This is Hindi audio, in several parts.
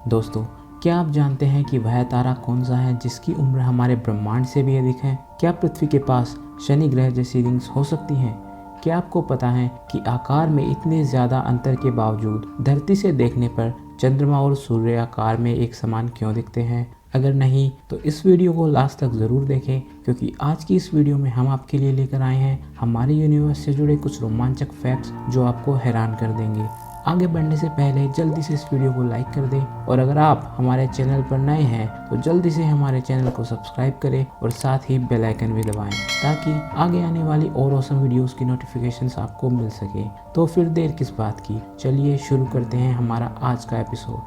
दोस्तों, क्या आप जानते हैं कि वह तारा कौन सा है जिसकी उम्र हमारे ब्रह्मांड से भी अधिक है? क्या पृथ्वी के पास शनि ग्रह जैसी रिंग्स हो सकती हैं? क्या आपको पता है कि आकार में इतने ज़्यादा अंतर के बावजूद धरती से देखने पर चंद्रमा और सूर्य आकार में एक समान क्यों दिखते हैं? अगर नहीं तो इस वीडियो को लास्ट तक ज़रूर देखें, क्योंकि आज की इस वीडियो में हम आपके लिए लेकर आए हैं हमारे यूनिवर्स से जुड़े कुछ रोमांचक फैक्ट्स जो आपको हैरान कर देंगे। आगे बढ़ने से पहले जल्दी से इस वीडियो को लाइक कर दें और अगर आप हमारे चैनल पर नए हैं तो जल्दी से हमारे चैनल को सब्सक्राइब करें और साथ ही बेल आइकन भी दबाएं ताकि आगे आने वाली और ऑसम वीडियोस की नोटिफिकेशंस आपको मिल सके। तो फिर देर किस बात की, चलिए शुरू करते हैं हमारा आज का एपिसोड।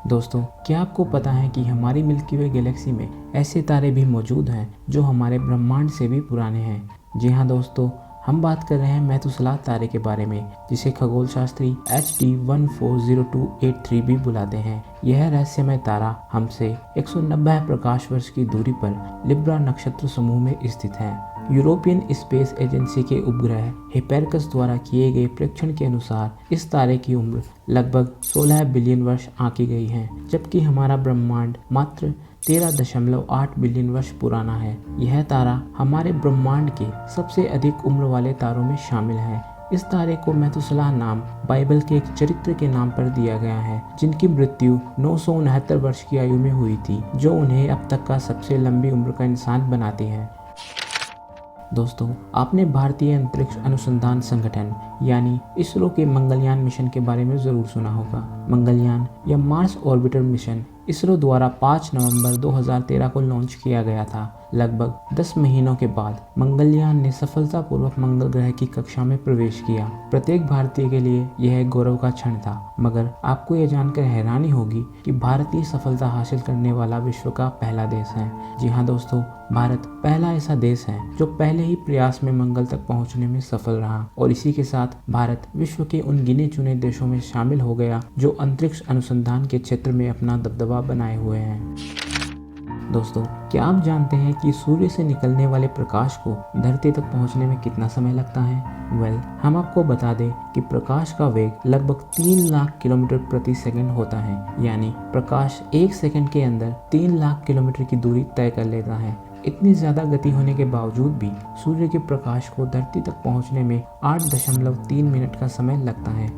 दोस्तों, क्या आपको पता है कि हमारी मिल्की वे गैलेक्सी में ऐसे तारे भी मौजूद हैं जो हमारे ब्रह्मांड से भी पुराने हैं? जी हाँ दोस्तों, हम बात कर रहे हैं मेथुसेलाह तारे के बारे में, जिसे खगोल शास्त्री HD 140283 भी बुलाते हैं। यह रहस्यमय तारा हमसे 190 प्रकाश वर्ष की दूरी पर लिब्रा नक्षत्र समूह में स्थित है। यूरोपियन स्पेस एजेंसी के उपग्रह हिपेरकस द्वारा किए गए परीक्षण के अनुसार इस तारे की उम्र लगभग 16 बिलियन वर्ष आंकी गई है, जबकि हमारा ब्रह्मांड मात्र 13.8 बिलियन वर्ष पुराना है। यह तारा हमारे ब्रह्मांड के सबसे अधिक उम्र वाले तारों में शामिल है। इस तारे को मेथुसेलाह नाम बाइबल के एक चरित्र के नाम पर दिया गया है, जिनकी मृत्यु 969 वर्ष की आयु में हुई थी, जो उन्हें अब तक का सबसे लंबी उम्र का इंसान बनाती है। दोस्तों, आपने भारतीय अंतरिक्ष अनुसंधान संगठन यानी इसरो के मंगलयान मिशन के बारे में जरूर सुना होगा। मंगलयान या मार्स ऑर्बिटर मिशन इसरो द्वारा 5 नवंबर 2013 को लॉन्च किया गया था। लगभग 10 महीनों के बाद मंगलयान ने सफलतापूर्वक मंगल ग्रह की कक्षा में प्रवेश किया। प्रत्येक भारतीय के लिए यह एक गौरव का क्षण था, मगर आपको यह जानकर हैरानी होगी कि भारत ये सफलता हासिल करने वाला विश्व का पहला देश है। जी हाँ दोस्तों, भारत पहला ऐसा देश है जो पहले ही प्रयास में मंगल तक पहुंचने में सफल रहा और इसी के साथ भारत विश्व के उन गिने चुने देशों में शामिल हो गया जो अंतरिक्ष अनुसंधान के क्षेत्र में अपना दबदबा बनाए हुए हैं। दोस्तों, क्या आप जानते हैं कि सूर्य से निकलने वाले प्रकाश को धरती तक पहुंचने में कितना समय लगता है? हम आपको बता दें कि प्रकाश का वेग लगभग 3 लाख किलोमीटर प्रति सेकंड होता है, यानी प्रकाश 1 सेकंड के अंदर 3 लाख किलोमीटर की दूरी तय कर लेता है। इतनी ज्यादा गति होने के बावजूद भी सूर्य के प्रकाश को धरती तक पहुंचने में 8.3 मिनट का समय लगता है।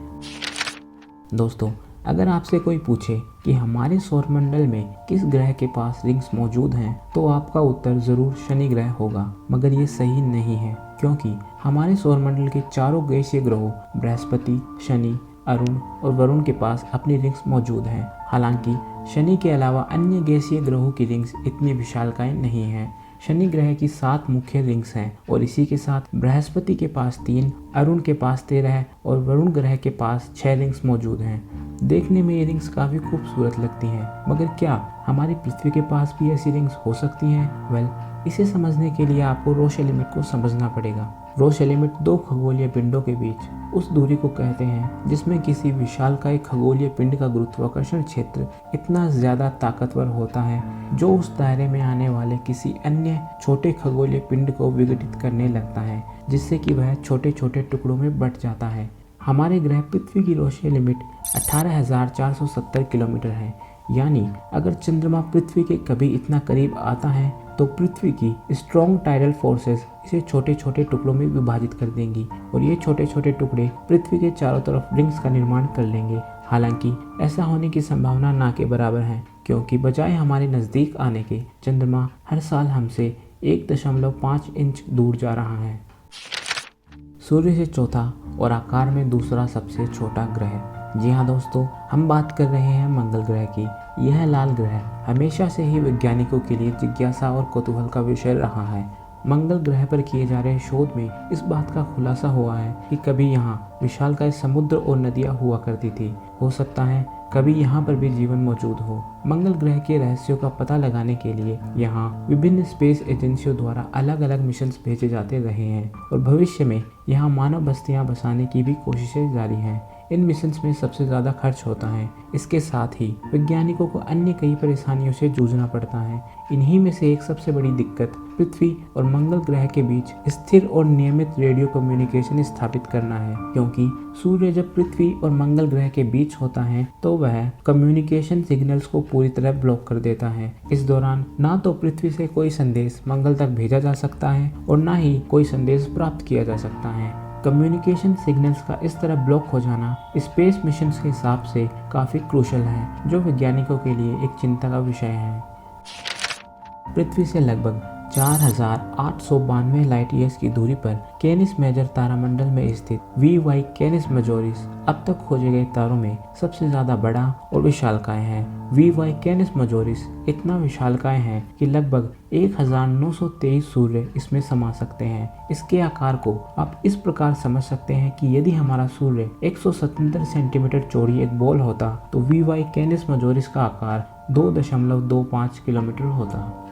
दोस्तों, अगर आपसे कोई पूछे कि हमारे सौरमंडल में किस ग्रह के पास रिंग्स मौजूद हैं, तो आपका उत्तर जरूर शनि ग्रह होगा, मगर ये सही नहीं है, क्योंकि हमारे सौरमंडल के चारों गैसीय ग्रहों बृहस्पति, शनि, अरुण और वरुण के पास अपनी रिंग्स मौजूद हैं। हालांकि शनि के अलावा अन्य गैसीय ग्रहों की रिंग्स इतनी विशालकाय नहीं है। शनि ग्रह की 7 मुख्य रिंग्स हैं और इसी के साथ बृहस्पति के पास 3, अरुण के पास 13 और वरुण ग्रह के पास 6 रिंग्स मौजूद हैं। देखने में ये रिंग्स काफ़ी खूबसूरत लगती हैं, मगर क्या हमारी पृथ्वी के पास भी ऐसी रिंग्स हो सकती हैं? इसे समझने के लिए आपको रोशे लिमिट को समझना पड़ेगा। रोशे लिमिट 2 खगोलीय पिंडों के बीच उस दूरी को कहते हैं जिसमें किसी विशालकाय खगोलीय पिंड का गुरुत्वाकर्षण क्षेत्र इतना ज़्यादा ताकतवर होता है जो उस दायरे में आने वाले किसी अन्य छोटे खगोलीय पिंड को विघटित करने लगता है, जिससे कि वह छोटे छोटे टुकड़ों में बंट जाता है। हमारे ग्रह पृथ्वी की रोशे लिमिट 18,470 किलोमीटर है, यानी अगर चंद्रमा पृथ्वी के कभी इतना करीब आता है तो पृथ्वी की स्ट्रॉन्ग टाइडल फोर्सेस इसे छोटे छोटे टुकड़ों में विभाजित कर देंगी और ये छोटे छोटे टुकड़े पृथ्वी के चारों तरफ रिंग्स का निर्माण कर लेंगे। हालांकि ऐसा होने की संभावना ना के बराबर है, क्योंकि बजाय हमारे नज़दीक आने के चंद्रमा हर साल हमसे 1.5 इंच दूर जा रहा है। सूर्य से चौथा और आकार में दूसरा सबसे छोटा ग्रह। जी हाँ दोस्तों, हम बात कर रहे हैं मंगल ग्रह की। यह लाल ग्रह हमेशा से ही वैज्ञानिकों के लिए जिज्ञासा और कौतूहल का विषय रहा है। मंगल ग्रह पर किए जा रहे शोध में इस बात का खुलासा हुआ है कि कभी यहाँ विशालकाय समुद्र और नदियाँ हुआ करती थी। हो सकता है कभी यहाँ पर भी जीवन मौजूद हो। मंगल ग्रह के रहस्यों का पता लगाने के लिए यहाँ विभिन्न स्पेस एजेंसियों द्वारा अलग अलग मिशंस भेजे जाते रहे हैं और भविष्य में यहाँ मानव बस्तियाँ बसाने की भी कोशिशें जारी हैं। इन मिशंस में सबसे ज़्यादा खर्च होता है। इसके साथ ही वैज्ञानिकों को अन्य कई परेशानियों से जूझना पड़ता है। इन्हीं में से एक सबसे बड़ी दिक्कत पृथ्वी और मंगल ग्रह के बीच स्थिर और नियमित रेडियो कम्युनिकेशन स्थापित करना है, क्योंकि सूर्य जब पृथ्वी और मंगल ग्रह के बीच होता है तो वह कम्युनिकेशन सिग्नल्स को पूरी तरह ब्लॉक कर देता है। इस दौरान ना तो पृथ्वी से कोई संदेश मंगल तक भेजा जा सकता है और ना ही कोई संदेश प्राप्त किया जा सकता है। कम्युनिकेशन सिग्नल्स का इस तरह ब्लॉक हो जाना स्पेस मिशन के हिसाब से काफ़ी क्रूशल है, जो वैज्ञानिकों के लिए एक चिंता का विषय है। पृथ्वी से लगभग 4892 लाइट ईयर्स की दूरी पर कैनिस मेजर तारामंडल में स्थित VY कैनिस मेजोरिस अब तक खोजे गए तारों में सबसे ज्यादा बड़ा और विशालकाय है। VY कैनिस मेजोरिस इतना विशालकाय है कि लगभग 1923 सूर्य इसमें समा सकते हैं। इसके आकार को आप इस प्रकार समझ सकते हैं कि यदि हमारा सूर्य 177 सेंटीमीटर चौड़ी एक बॉल होता तो VY कैनिस मेजोरिस का आकार 2.25 किलोमीटर होता।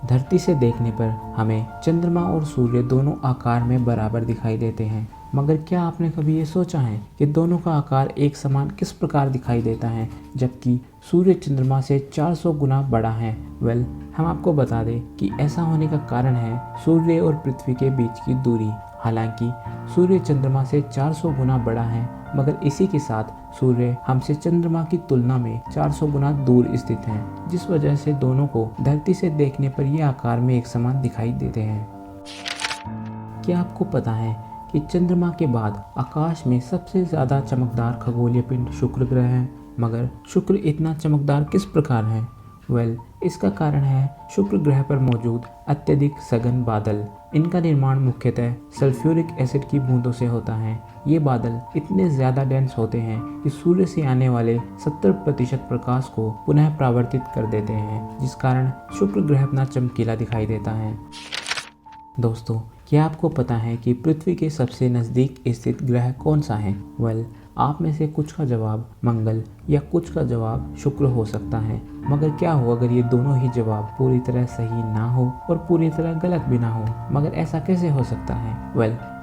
धरती से देखने पर हमें चंद्रमा और सूर्य दोनों आकार में बराबर दिखाई देते हैं, मगर क्या आपने कभी ये सोचा है कि दोनों का आकार एक समान किस प्रकार दिखाई देता है, जबकि सूर्य चंद्रमा से 400 गुना बड़ा है? हम आपको बता दें कि ऐसा होने का कारण है सूर्य और पृथ्वी के बीच की दूरी। हालांकि सूर्य चंद्रमा से 400 गुना बड़ा है, मगर इसी के साथ सूर्य हमसे चंद्रमा की तुलना में 400 गुना दूर स्थित है, जिस वजह से दोनों को धरती से देखने पर ये आकार में एक समान दिखाई देते हैं। क्या आपको पता है कि चंद्रमा के बाद आकाश में सबसे ज्यादा चमकदार खगोलीय पिंड शुक्र ग्रह है? मगर शुक्र इतना चमकदार किस प्रकार है? इसका कारण है शुक्र ग्रह पर मौजूद अत्यधिक सघन बादल। इनका निर्माण मुख्यतः सल्फ्यूरिक एसिड की बूंदों से होता है। ये बादल इतने ज़्यादा डेंस होते हैं कि सूर्य से आने वाले 70% प्रकाश को पुनः परावर्तित कर देते हैं, जिस कारण शुक्र ग्रह अपना चमकीला दिखाई देता है। दोस्तों, क्या आपको पता है कि पृथ्वी के सबसे नज़दीक स्थित ग्रह कौन सा है? आप में से कुछ का जवाब मंगल या कुछ का जवाब शुक्र हो सकता है, मगर क्या हो अगर ये दोनों ही जवाब पूरी तरह सही ना हो और पूरी तरह गलत भी ना हो? मगर ऐसा कैसे हो सकता है?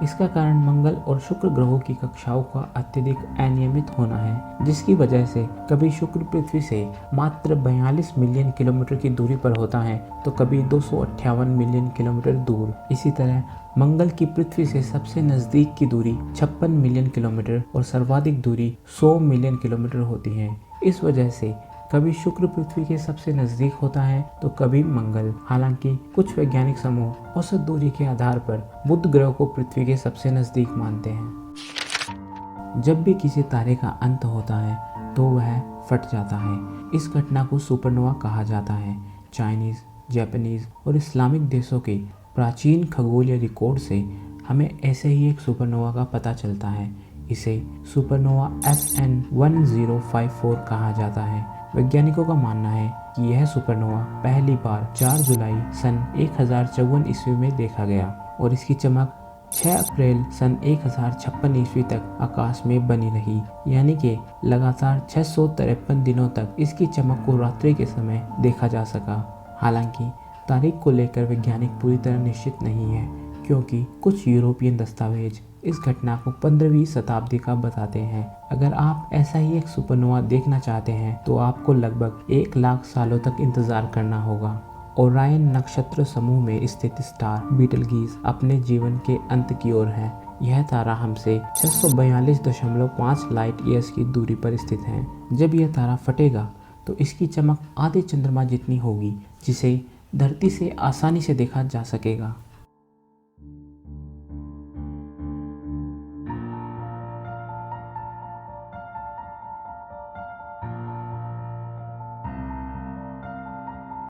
इसका कारण मंगल और शुक्र ग्रहों की कक्षाओं का अत्यधिक अनियमित होना है, जिसकी वजह से कभी शुक्र पृथ्वी से मात्र 42 मिलियन किलोमीटर की दूरी पर होता है तो कभी 258 मिलियन किलोमीटर दूर। इसी तरह मंगल की पृथ्वी से सबसे नज़दीक की दूरी 56 मिलियन किलोमीटर और सर्वाधिक दूरी 100 मिलियन किलोमीटर होती है। इस वजह से कभी शुक्र पृथ्वी के सबसे नज़दीक होता है तो कभी मंगल। हालांकि कुछ वैज्ञानिक समूह औसत दूरी के आधार पर बुध ग्रह को पृथ्वी के सबसे नज़दीक मानते हैं। जब भी किसी तारे का अंत होता है तो वह फट जाता है। इस घटना को सुपरनोवा कहा जाता है। चाइनीज़, जापानीज़ और इस्लामिक देशों के प्राचीन खगोलीय रिकॉर्ड से हमें ऐसे ही एक सुपरनोवा का पता चलता है। इसे सुपरनोवा SN 1054 कहा जाता है। वैज्ञानिकों का मानना है कि यह सुपरनोवा पहली बार 4 जुलाई सन 1054 ईस्वी में देखा गया और इसकी चमक 6 अप्रैल सन 1056 ईस्वी तक आकाश में बनी रही, यानी कि लगातार 653 दिनों तक इसकी चमक को रात्रि के समय देखा जा सका। हालांकि तारीख को लेकर वैज्ञानिक पूरी तरह निश्चित नहीं है, क्योंकि कुछ यूरोपियन दस्तावेज इस घटना को 15वीं शताब्दी का बताते हैं। अगर आप ऐसा ही एक सुपरनोवा देखना चाहते हैं तो आपको लगभग 1 लाख सालों तक इंतजार करना होगा। ओरायन नक्षत्र समूह में स्थित स्टार बीटलगीज अपने जीवन के अंत की ओर है। यह तारा हमसे 642.5 लाइट ईयर्स की दूरी पर स्थित है। जब यह तारा फटेगा तो इसकी चमक आधे चंद्रमा जितनी होगी, जिसे धरती से आसानी से देखा जा सकेगा।